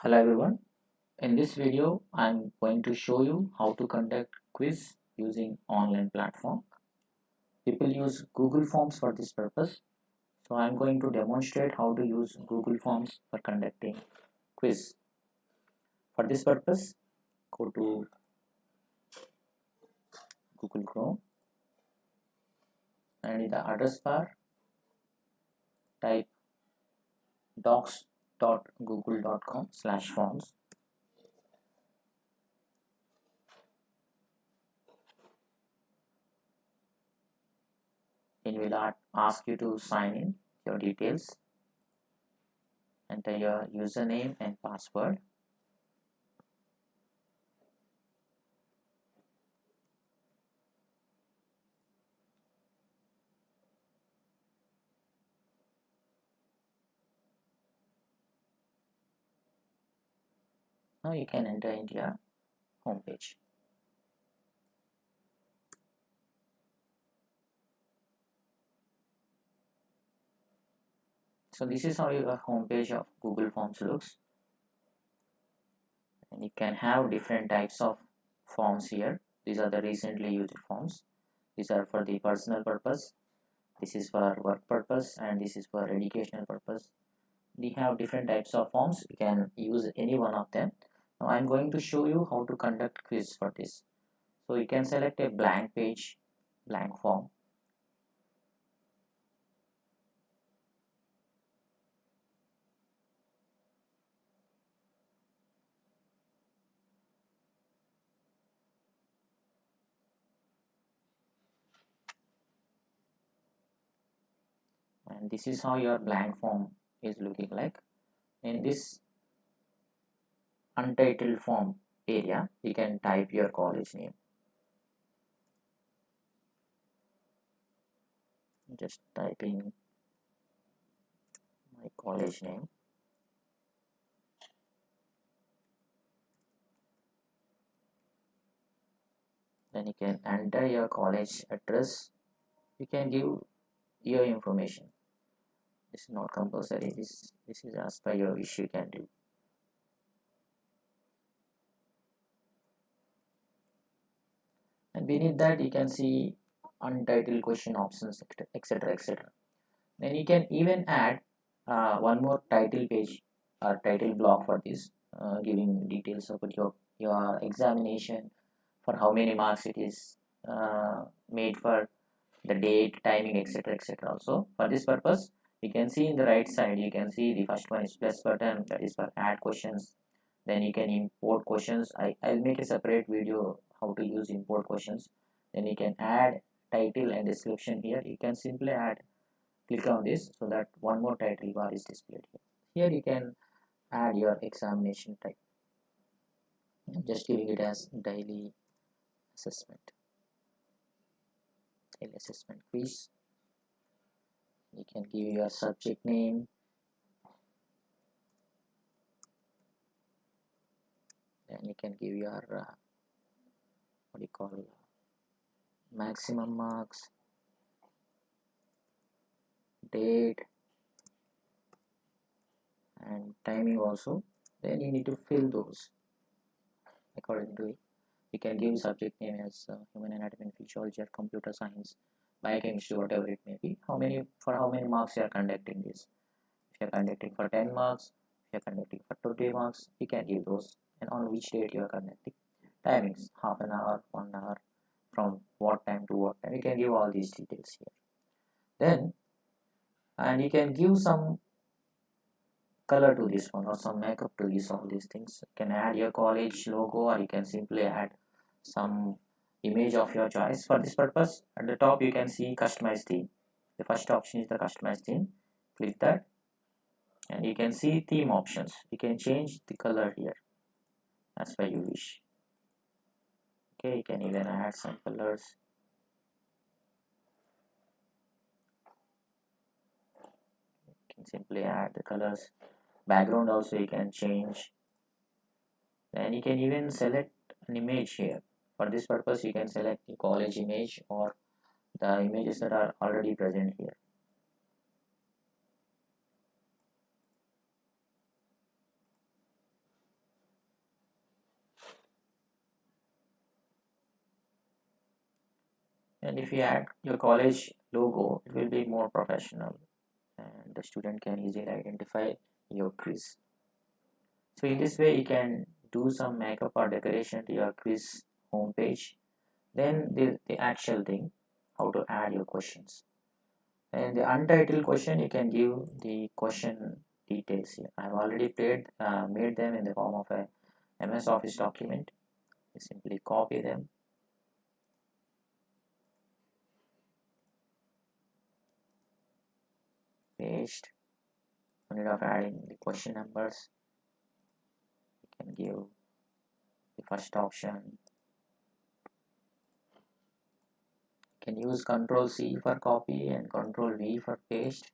Hello everyone. In this video, I'm going to show you how to conduct quiz using online platform. People use Google Forms for this purpose. So I'm going to demonstrate how to use Google Forms for conducting quiz. For this purpose, go to Google Chrome and in the address bar, type docs.google.com/forms. It will ask you to sign in your details, enter your username and password. Now you can enter into your home page. So this is how your home page of Google Forms looks, and you can have different types of forms here. These are the recently used forms. These are for the personal purpose, this is for work purpose, and this is for educational purpose. We have different types of forms. You can use any one of them. Now I'm going to show you how to conduct quiz for this. So you can select a blank page, blank form. And this is how your blank form is looking like. In this untitled form area, you can type your college name. Just typing my college name. Then you can enter your college address. You can give your information. This is not compulsory. This is as per your wish you can do. And beneath that you can see untitled question options, etc, etc. Then you can even add one more title page or title block for this, giving details about your examination, for how many marks it is made, for the date, timing, etc, etc. Also for this purpose, you can see in the right side, you can see the first one is plus button, that is for add questions. Then you can import questions. I'll make a separate video how to use import questions. Then you can add title and description. Here you can simply add, click on this so that one more title bar is displayed here. Here you can add your examination type. I'm just giving it as daily assessment, daily assessment quiz. You can give your subject name, and you can give your what do you call, maximum marks, date, and timing also. Then you need to fill those according to it. You can give subject name as human anatomy, physiology, or computer science, biochemistry, whatever it may be. How many marks you are conducting this? If you are conducting for 10 marks, if you are conducting for 20 marks, you can give those, and on which date you are conducting. Timings, half an hour, 1 hour, from what time to what time. You can give all these details here. Then, and you can give some color to this one or some makeup to this, all these things. You can add your college logo, or you can simply add some image of your choice. For this purpose, at the top you can see customize theme. The first option is the customize theme. Click that, and you can see theme options. You can change the color here as per you wish. Okay, you can even add some colors. You can simply add the colors. Background also you can change. Then you can even select an image here. For this purpose, you can select the college image or the images that are already present here. and if you add your college logo, it will be more professional and the student can easily identify your quiz. So in this way you can do some makeup or decoration to your quiz homepage. Then the actual thing, how to add your questions. And the untitled question, you can give the question details here. I have already made them in the form of a MS Office document. You simply copy them, paste. Instead of adding the question numbers, you can give the first option. You can use Control C for copy and Control V for paste.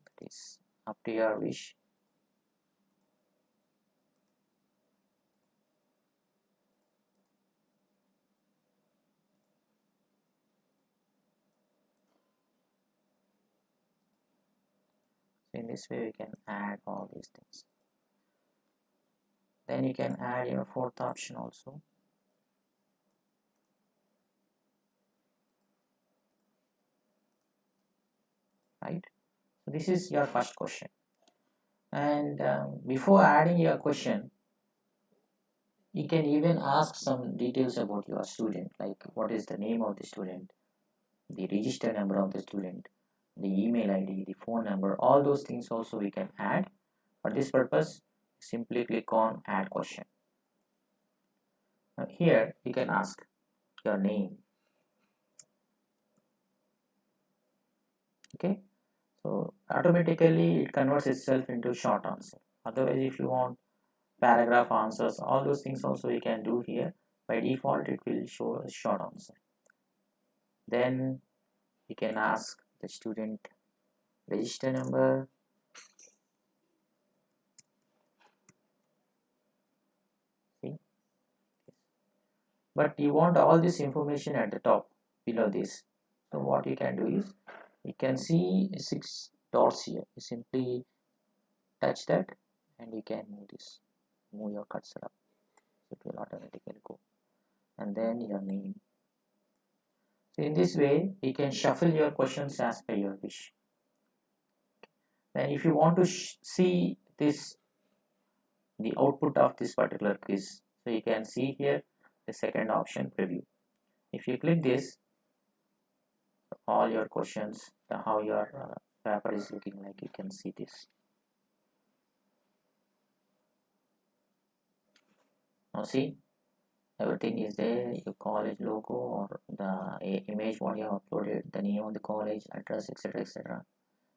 That is up to your wish. So in this way we can add all these things. Then you can add your fourth option also. Right? So this is your first question. And before adding your question, you can even ask some details about your student, like what is the name of the student, the register number of the student, the email ID, the phone number, all those things also we can add. For this purpose, simply click on add question. Now here you can ask your name. Okay, so automatically it converts itself into short answer. Otherwise, if you want paragraph answers, all those things also you can do here. By default it will show a short answer. Then you can ask the student register number, see, but you want all this information at the top below this. So what you can do is, you can see 6 dots here. You simply touch that and you can move your cursor up, it will automatically go, and then your name. So in this way you can shuffle your questions as per your wish. Then if you want to see this, the output of this particular quiz, so you can see here the second option, preview. If you click this, all your questions, how your paper is looking like, you can see this. Now see, everything is there, your college logo or the image what you have uploaded, the name of the college, address, etc, etc,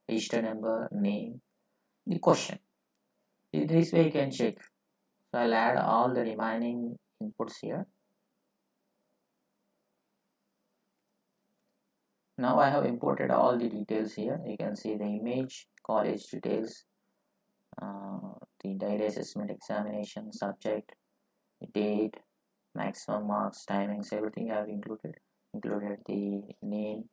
register number, name, the question. In this way you can check. So I'll add all the remaining inputs here. Now I have imported all the details here. You can see the image, college details, the daily assessment examination, subject, date, maximum marks, timings, everything I have included. Included the name,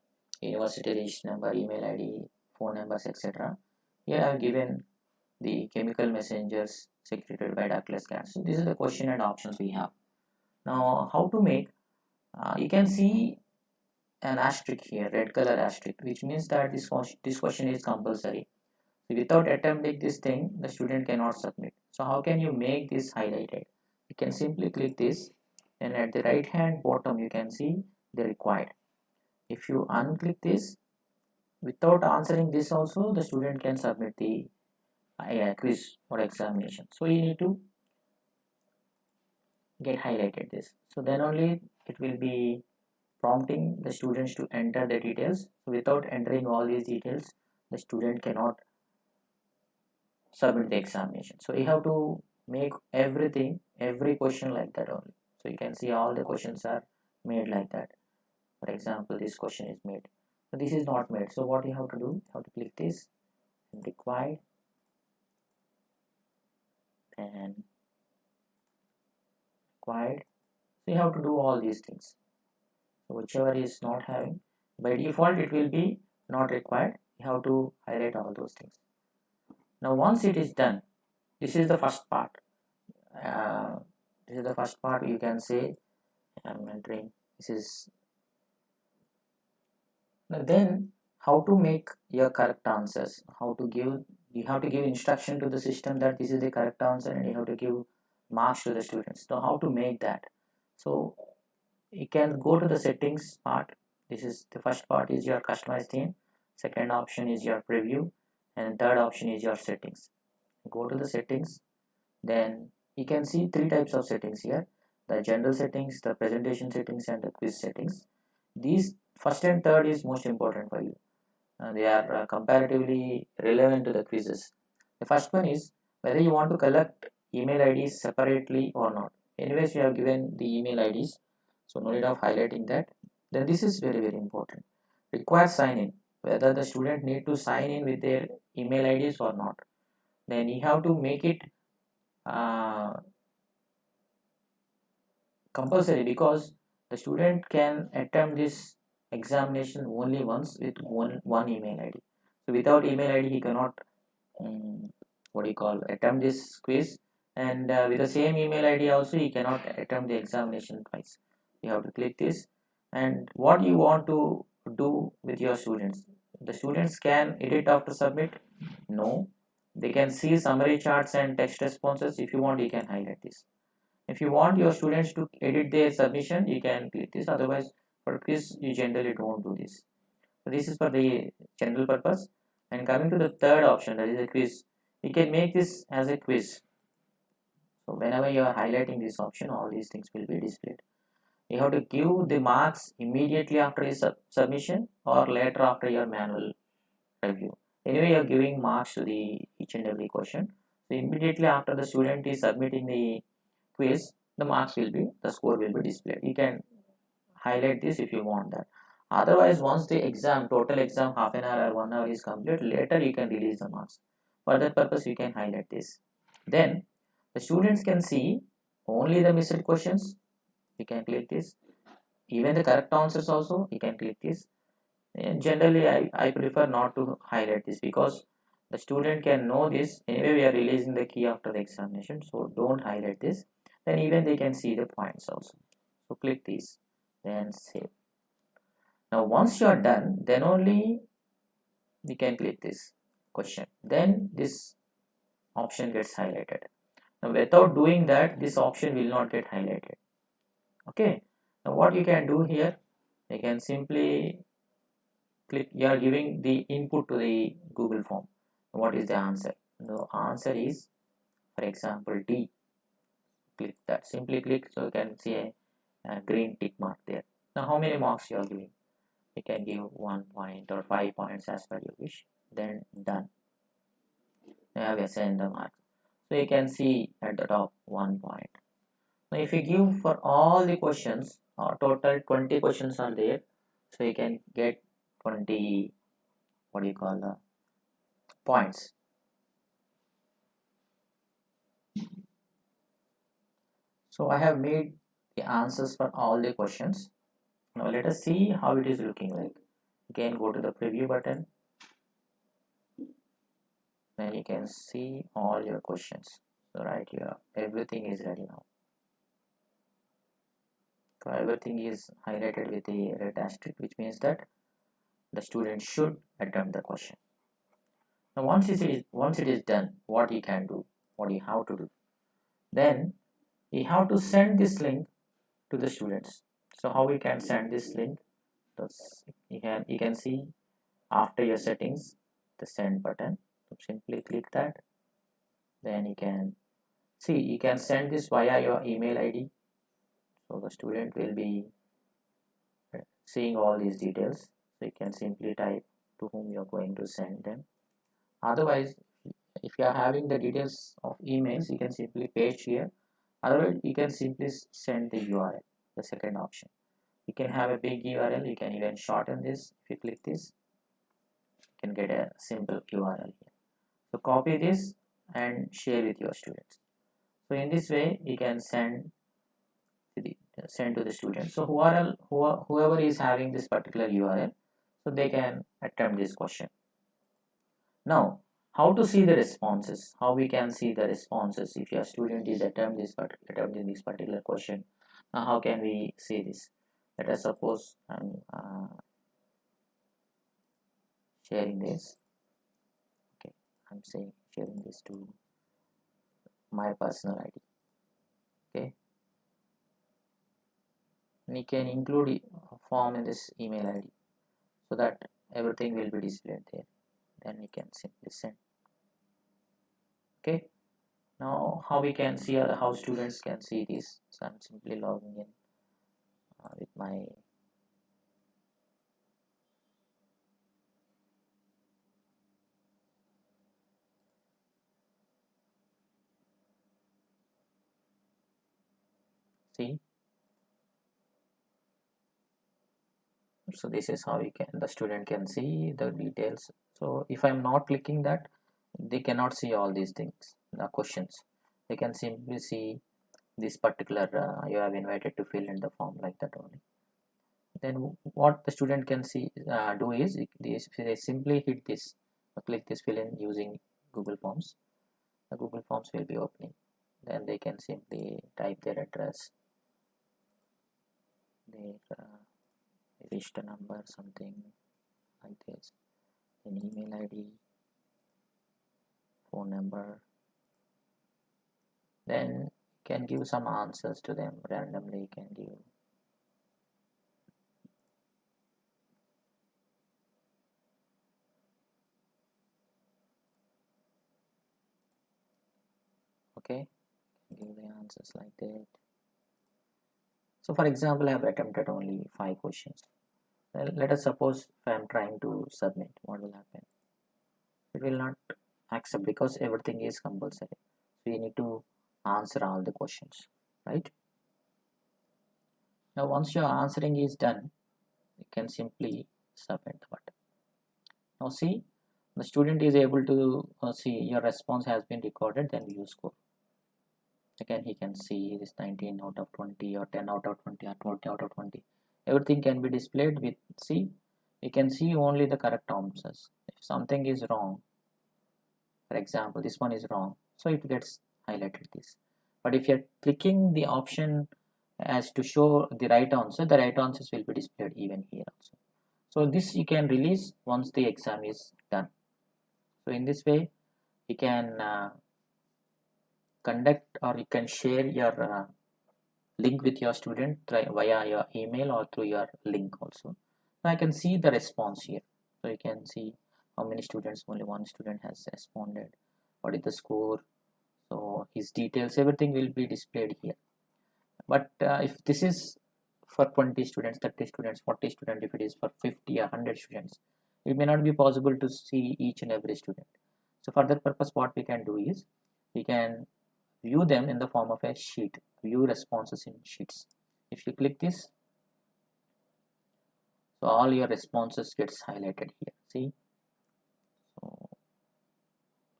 university register number, email ID, phone numbers, etc. Here I have given the chemical messengers secreted by ductless gas. So this is the question and options we have. Now how to make, you can see an asterisk here, red color asterisk, which means that this question is compulsory. So without attempting this thing, the student cannot submit. So how can you make this highlighted? You can simply click this, and at the right hand bottom you can see the required. If you unclick this, without answering this also, the student can submit the quiz or examination. So you need to get highlighted this. So then only it will be prompting the students to enter the details. So without entering all these details, the student cannot submit the examination. So you have to make everything, every question like that only. So you can see all the questions are made like that. For example, this question is made. So this is not made. So what you have to do, you have to click this and required, and required. So you have to do all these things. So whichever is not having, by default it will be not required. You have to highlight all those things. Now once it is done, this is the first part. Uh, this is the first part, you can say I'm entering. This is then how to make your correct answers. How to give, you have to give instruction to the system that this is the correct answer, and you have to give marks to the students. So how to make that? So you can go to the settings part. This is the first part is your customized theme. Second option is your preview, and third option is your settings. Go to the settings. Then you can see three types of settings here: the general settings, the presentation settings, and the quiz settings. These first and third is most important for you. They are comparatively relevant to the quizzes. The first one is whether you want to collect email IDs separately or not. Anyways, we have given the email IDs, so no need of highlighting that. Then this is very very important. Require sign in, whether the student need to sign in with their email IDs or not. Then you have to make it uh, compulsory, because the student can attempt this examination only once with one email ID. So without email ID he cannot what do you call, attempt this quiz, and with the same email ID also he cannot attempt the examination twice. You have to click this. And what you want to do with your students, the students can edit after submit? No, they can see summary charts and text responses. If you want, you can highlight this. If you want your students to edit their submission, you can click this. Otherwise, for quiz, you generally don't do this. So this is for the general purpose. And coming to the third option, that is a quiz, you can make this as a quiz. So whenever you are highlighting this option, all these things will be displayed. You have to give the marks immediately after your submission or later after your manual review. Anyway, you are giving marks to the each and every question. So immediately after the student is submitting the quiz, the marks will be, the score will be displayed. You can highlight this if you want that. Otherwise, once the exam, total exam, half an hour or 1 hour is complete, later you can release the marks. For that purpose, you can highlight this. Then the students can see only the missed questions. You can click this. Even the correct answers also, you can click this. And generally, I prefer not to highlight this, because the student can know this. Anyway, we are releasing the key after the examination, so don't highlight this. Then even they can see the points also. So click this, then save. Now once you are done, then only you can click this question. Then this option gets highlighted. Now without doing that, this option will not get highlighted. Okay. Now what you can do here, you can simply click, you are giving the input to the Google form. What is the answer? The answer is, for example, D. Click that. Simply click, so you can see a green tick mark there. Now how many marks you are giving? You can give 1 point or 5 points as per your wish. Then done. Now have assigned the mark. So you can see at the top 1 point. Now if you give for all the questions, total 20 questions are there, so you can get 20, what do you call, the points. So I have made the answers for all the questions. Now let us see how it is looking like. Again, go to the preview button. Then you can see all your questions. So right here, everything is ready now. So everything is highlighted with the red asterisk, which means that the student should attempt the question. Now once it is done, what you can do, what you have to do, then you have to send this link to the students. So how we can send this link? You can see after your settings the send button. So simply click that. Then you can see, you can send this via your email ID. So the student will be seeing all these details. So you can simply type to whom you are going to send them. Otherwise, if you are having the details of emails, you can simply paste here. Otherwise, you can simply send the URL, the second option. You can have a big URL, you can even shorten this. If you click this, you can get a simple URL here. So copy this and share with your students. So in this way, you can send to the students. So whoever is having this particular URL, so they can attempt this question. Now, how to see the responses? How we can see the responses if your student is attempting this particular question? Now how can we see this? Let us suppose I'm sharing this. Okay, I'm saying sharing this to my personal ID. Okay, and you can include a form in this email ID so that everything will be displayed there. Then we can simply send. Okay, now how we can see how students can see this. So I'm simply logging in with my see. So this is how the student can see the details. So if I'm not clicking that, they cannot see all these things, the questions. They can simply see this particular you have invited to fill in the form, like that only. Then what the student can see do is they simply hit this click this fill in using Google Forms. The Google Forms will be opening. Then they can simply type their address, their register number, something like this, an email ID, phone number. Then can give some answers to them randomly. Can give okay, give the answers like that. So for example, I have attempted only 5 questions. Well, let us suppose if I am trying to submit, what will happen? It will not accept because everything is compulsory. So you need to answer all the questions, right? Now once your answering is done, you can simply submit the button. Now see, the student is able to see your response has been recorded, then view score. Again, he can see this 19 out of 20 or 10 out of 20 or 20 out of 20. Everything can be displayed with, see, you can see only the correct answers. If something is wrong, for example, this one is wrong, so it gets highlighted this. But if you're clicking the option as to show the right answer, the right answers will be displayed even here also. So this you can release once the exam is done. So in this way, you can conduct or you can share your link with your student via your email or through your link also. So I can see the response here. So you can see how many students, only one student has responded, what is the score, so his details, everything will be displayed here. But if this is for 20 students, 30 students, 40 students, if it is for 50 or 100 students, it may not be possible to see each and every student. So for that purpose, what we can do is we can view them in the form of a sheet, view responses in sheets. If you click this, so all your responses gets highlighted here, see. So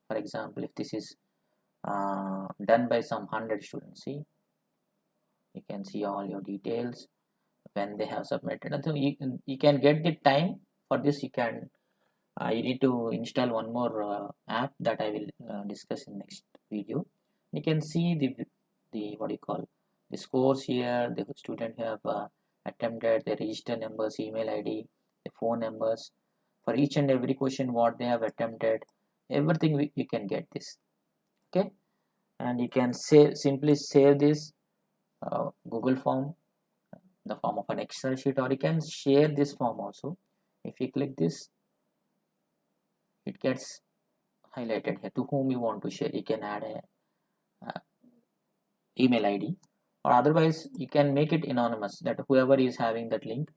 for example, if this is done by some 100 students, see, you can see all your details when they have submitted. And so you can get the time. For this you can you need to install one more app that I will discuss in next video. You can see the what do you call, the scores here, the student have attempted, the register numbers, email ID, the phone numbers for each and every question what they have attempted, everything you can get this. Okay, and you can simply save this Google form in the form of an Excel sheet, or you can share this form also. If you click this, it gets highlighted here to whom you want to share. You can add a email ID, or otherwise you can make it anonymous, that whoever is having that link,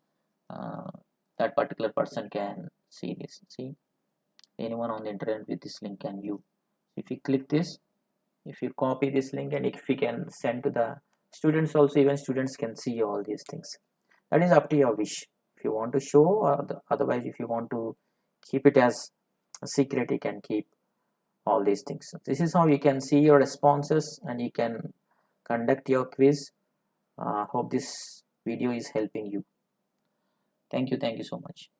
uh, that particular person can see this. See, anyone on the internet with this link can view. If you click this, if you copy this link, and if you can send to the students also, even students can see all these things. That is up to your wish, if you want to show, or otherwise if you want to keep it as a secret, you can keep all these things. This is how you can see your responses and you can conduct your quiz. Hope this video is helping you. Thank you so much.